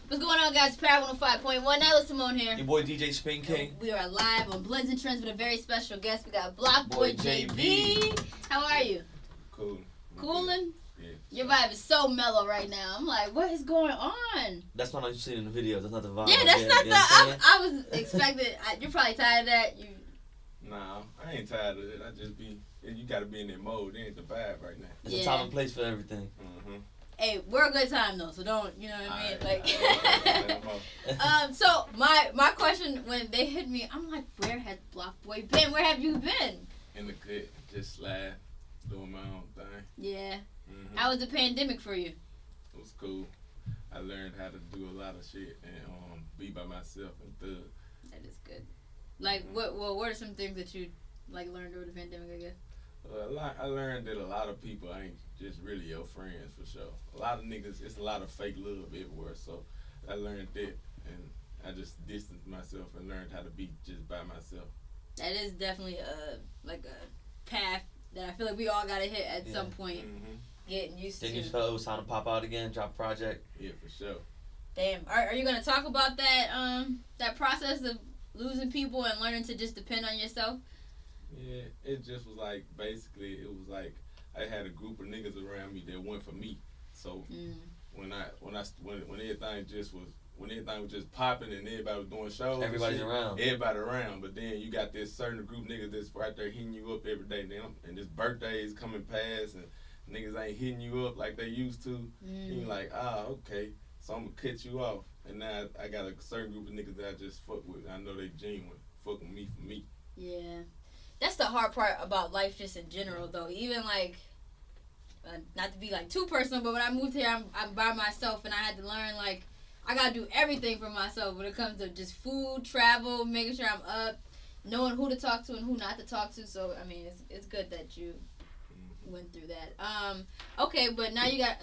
What's going on, guys? Power 105.1. Now, Simone here. Your boy DJ Spin King. We are live on Blends and Trends with a very special guest. We got Blocboy JB. How are you? Cool. Coolin'? Yeah. Your vibe is so mellow right now. I'm like, what is going on? That's not what you see in the videos. That's not the vibe. Yeah, that's not you the. know I was expecting. You're probably tired of that. Nah, I ain't tired of it. I just be. You gotta be in that mode. It ain't the vibe right now. There's a time and place for everything. Mm-hmm. Hey, we're a good time though, so don't, you know what I mean? Right. Like, so my question when they hit me, I'm like, where has Blocboy been? Where have you been? In the cut, just slide, doing my own thing. Yeah. Mm-hmm. How was the pandemic for you? It was cool. I learned how to do a lot of shit and be by myself and thug. That is good. Like, what are some things that you like learned over the pandemic? I guess. I learned that a lot of people ain't just really your friends for sure. A lot of niggas, it's a lot of fake love everywhere. So I learned that, and I just distanced myself and learned how to be just by myself. That is definitely a path that I feel like we all gotta hit at some point. Mm-hmm. Getting used Then to. you just felt it was time to pop out again, drop a project. Yeah, for sure. Damn. Are you gonna talk about that process of losing people and learning to just depend on yourself? Yeah, it just was like basically it was like I had a group of niggas around me that went for me. So when everything was just popping and everybody was doing shows, Everybody's around. Everybody around, but then you got this certain group of niggas that's right there hitting you up every day. And this birthday is coming past and niggas ain't hitting you up like they used to. And you like, okay, so I'm gonna cut you off. And now I got a certain group of niggas that I just fuck with. I know they genuine, fuck with me for me. Yeah. That's the hard part about life just in general, though. Even, like, not to be, like, too personal, but when I moved here, I'm by myself, and I had to learn, like, I got to do everything for myself when it comes to just food, travel, making sure I'm up, knowing who to talk to and who not to talk to. So, I mean, it's good that you went through that. Okay, but now you got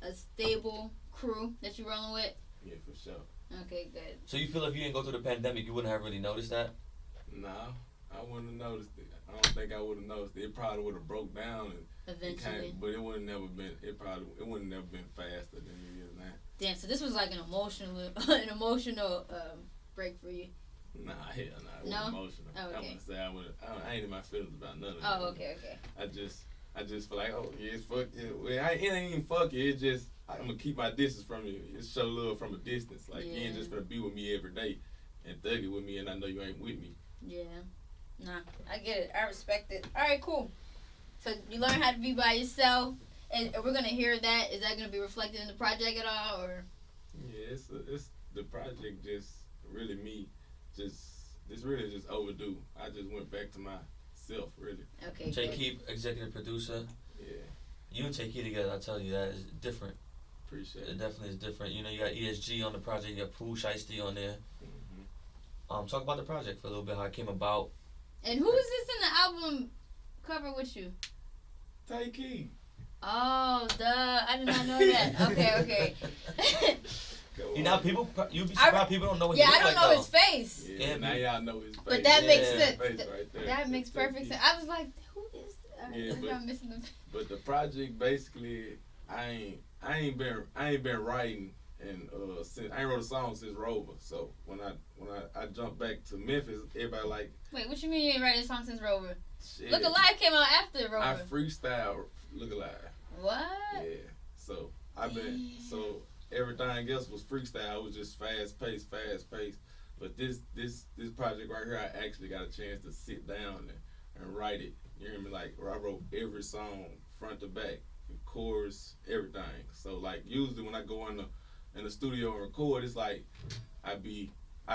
a stable crew that you're rolling with? Yeah, for sure. Okay, good. So you feel if you didn't go through the pandemic, you wouldn't have really noticed that? Nah. I wouldn't have noticed it. I don't think I would have noticed it. It probably would have broke down eventually. But it wouldn't never been. It wouldn't never been faster than it is now. Damn. So this was like an emotional break for you. Nah, hell nah. It wasn't emotional. Oh, okay. I wouldn't say I ain't in my feelings about none of it. Oh, okay. I just feel like, oh yeah, it's fuck it. Well, it ain't even fuck it. It's just I'm gonna keep my distance from you. It's show love from a distance. Like you ain't just gonna be with me every day and thug it with me, and I know you ain't with me. Yeah. Nah, I get it. I respect it. All right, cool. So you learn how to be by yourself, and we're gonna hear that. Is that gonna be reflected in the project at all, or? Yeah, it's the project. Just really me. It's really just overdue. I just went back to myself, really. Okay. Jay Keep, executive producer. Yeah. You and Jay Keep together, I tell you, that is different. Appreciate it. It definitely is different. You know, you got ESG on the project, you got Pooh Shiesty on there. Talk about the project for a little bit, how it came about. And who is this in the album cover with you? Take it. Oh, duh. I did not know that. Okay. You know, you'd be surprised people don't know what he looks like. I don't know his face. Yeah, now y'all know his face. But that makes sense. Right that makes perfect sense. I was like, who is that? Yeah, I'm missing the. But the project basically, I ain't been writing and since I ain't wrote a song since Rover. So when I jumped back to Memphis, everybody like. Wait, what you mean you ain't writing a song since Rover? Shit. Look Alive came out after Rover. I freestyle Look Alive. What? Yeah. So everything else was freestyle. It was just fast paced. But this project right here, I actually got a chance to sit down and write it. You hear me? Like I wrote every song front to back, chorus, everything. So like usually when I go in the studio and record, it's like I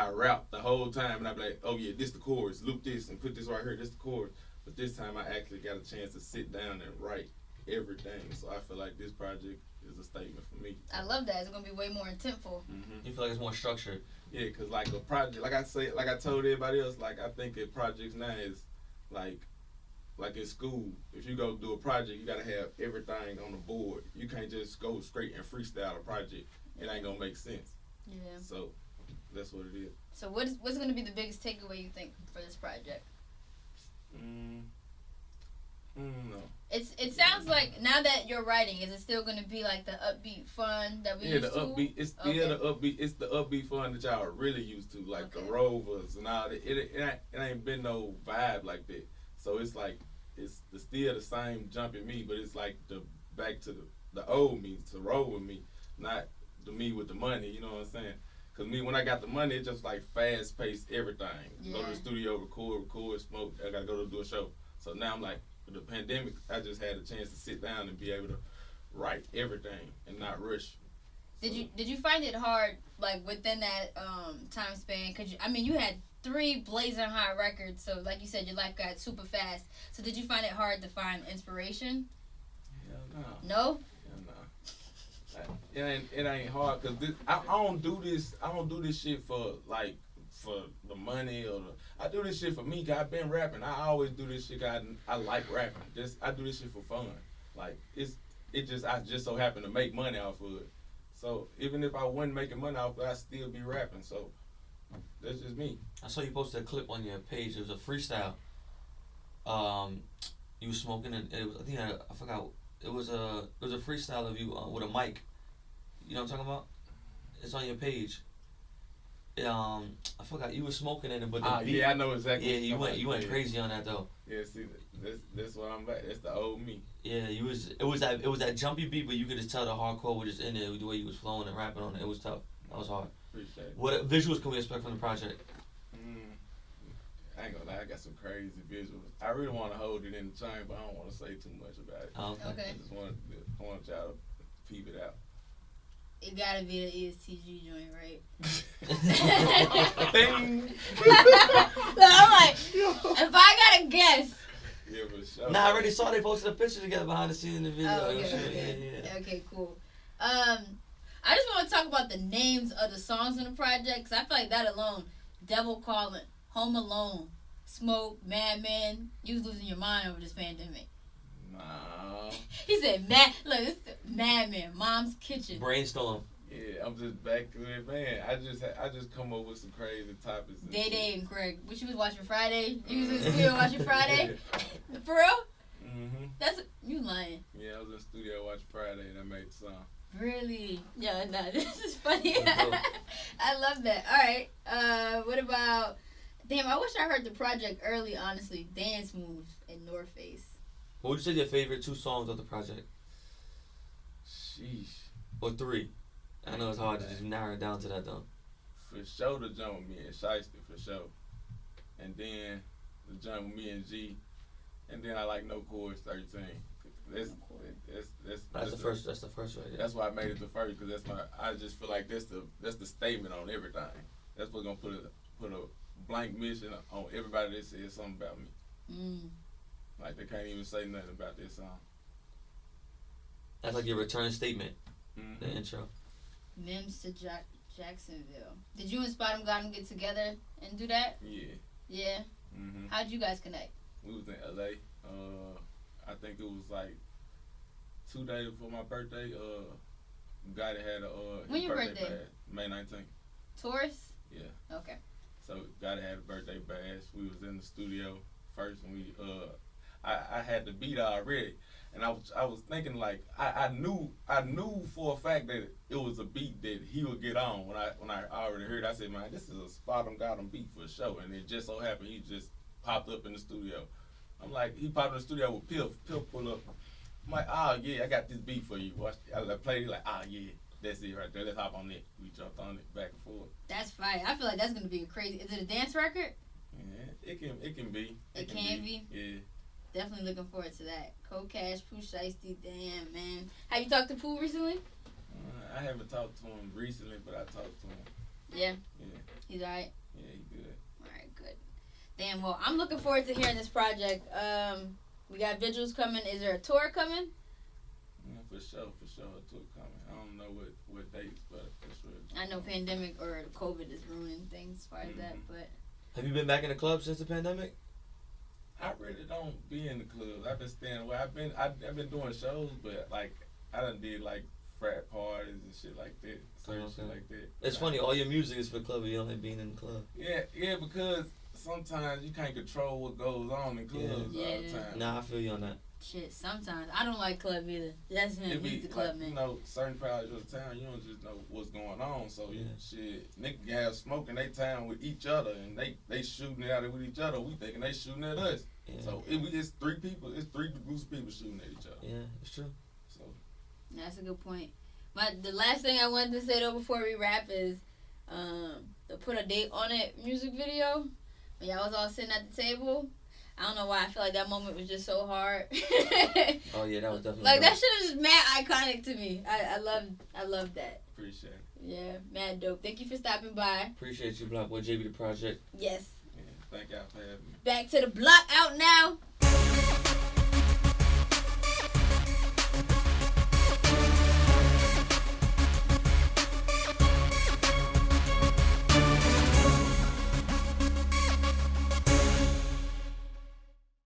rap the whole time and I be like, oh yeah, this the chorus, loop this and put this right here, this the chorus. But this time I actually got a chance to sit down and write everything. So I feel like this project is a statement for me. I love that. It's gonna be way more intentful. You feel like it's more structured? Yeah, cause like a project, like I told everybody else, like I think that projects now is like in school. If you go do a project, you gotta have everything on the board. You can't just go straight and freestyle a project. It ain't gonna make sense. Yeah. So that's what it is. So what's gonna be the biggest takeaway you think for this project? No. It sounds like now that you're writing, is it still gonna be like the upbeat fun that we Yeah, used the to? upbeat. It's still the upbeat. It's the upbeat fun that y'all are really used to, like the Rovers and all that. It ain't been no vibe like that. So it's like it's still the same jumping me, but it's like the back to the old me to roll with me, not the me with the money. You know what I'm saying? Cause me when I got the money, it's just like fast paced everything. Yeah. Go to the studio, record, smoke. I gotta go to do a show. So now I'm like, with the pandemic, I just had a chance to sit down and be able to write everything and not rush. Did you find it hard, like within that time span? Cause you had 3 blazing hot records, so like you said, your life got super fast. So did you find it hard to find inspiration? Hell no. No. Hell no. It ain't hard because I don't do this. I don't do this shit for the money or I do this shit for me. Cause I've been rapping. I always do this shit. Cause I like rapping. I do this shit for fun. Like I just so happen to make money off of it. So even if I wasn't making money off of it, I'd still be rapping. So that's just me. I saw you posted a clip on your page. It was a freestyle. You were smoking and it was, I forgot. It was a freestyle of you with a mic. You know what I'm talking about? It's on your page. I forgot you were smoking in it, but the beat. Yeah, I know exactly. Yeah, you went crazy on that though. Yeah, see, that's what I'm back. That's the old me. Yeah, it was that jumpy beat, but you could just tell the hardcore was just in there, the way you was flowing and rapping on it. It was tough. That was hard. Appreciate it. What visuals can we expect from the project? I ain't gonna lie, I got some crazy visuals. I really want to hold it in the chamber, but I don't want to say too much about it. Oh, okay. I just want y'all to peep it out. It gotta be the ESTG joint, right? Bing. So I'm like, if I gotta guess. Yeah, for sure. Nah, I already saw they posted a picture together behind the scenes in the video. Oh, okay. Yeah. Okay, cool. I just want to talk about the names of the songs in the project, because I feel like that alone, Devil Calling, Home Alone, Smoke, Madman, you was losing your mind over this pandemic. Nah. He said, look, this is Madman, Mom's Kitchen. Brainstorm. Yeah, I'm just back to it, man. I just come up with some crazy topics. Day and Craig. What you was watching Friday? You was in the studio watching Friday? For real? Mm-hmm. You lying. Yeah, I was in the studio watching Friday and I made the song. Really? Yeah, no, this is funny. I love that. All right. What about... Damn, I wish I heard the project early, honestly. Dance Moves and North Face. What would you say your favorite 2 songs of the project? Sheesh. Or 3? I know it's hard to just narrow it down to that though. For sure the jump with me and Shiesty, for sure. And then the jump with me and G. And then I like No Chords 13. That's the first right? Yeah. That's why I made it the first, because I just feel like that's the statement on everything. That's what's gonna put a blank mission on everybody that says something about me. Like they can't even say nothing about this song. That's like your return statement. Mm-hmm. The intro. Mims to Jacksonville. Did you and Spot'em Got 'em get together and do that? Yeah. Yeah? Mm-hmm. How'd you guys connect? We was in LA. I think it was like 2 days before my birthday. Guy that had when your birthday? Bash, May 19th. Taurus? Yeah. Okay. So guy that had a birthday bash. We was in the studio first, and we I had the beat already. And I was thinking like I knew for a fact that it was a beat that he would get on when I already heard it. I said, man, this is a Spot'em Got 'em beat for sure. And it just so happened he just popped up in the studio. I'm like, he popped in the studio with Piff. Piff pulled up. I'm like, oh yeah, I got this beat for you. Watch. I played it like, oh yeah, that's it right there. Let's hop on it. We jumped on it back and forth. That's fire. I feel like that's gonna be a crazy. Is it a dance record? Yeah, it can be. It can be. Yeah. Definitely looking forward to that. Cold Cash, Pooh Shiesty, damn man. Have you talked to Pooh recently? I haven't talked to him recently, but I talked to him. Yeah. Yeah. He's alright. Yeah, he good. Alright, good. Damn. Well, I'm looking forward to hearing this project. We got visuals coming. Is there a tour coming? Yeah, for sure, a tour coming. I don't know what dates, but for sure. I know pandemic or COVID is ruining things as far as that, but. Have you been back in the club since the pandemic? I really don't be in the clubs. I've been staying away. I've been doing shows, but like I done did like frat parties and shit like that, shit like that. It's funny. All your music is for club. You don't like being in the club. Yeah, because sometimes you can't control what goes on in clubs all the time. Nah, I feel you on that. Shit, sometimes I don't like club either. That's him. It be He's the club like, man. you know, certain parts of the town, you don't just know what's going on. So Yeah. shit, niggas can have smoke in they town with each other, and they shooting at it with each other. We thinking they shooting at us. Yeah. So it's three people. It's three groups of people shooting at each other. Yeah, it's true. So That's a good point. But the last thing I wanted to say though before we wrap is, to put a date on it music video. When y'all was all sitting at the table. I don't know why I feel like that moment was just so hard. Oh yeah, that was definitely like dope. that shit is just mad iconic to me. I love that. appreciate it. Yeah, mad dope. Thank you for stopping by. Appreciate you, Blocboy JB the Project. Yes. Yeah, thank y'all for having me. Back to the block out now.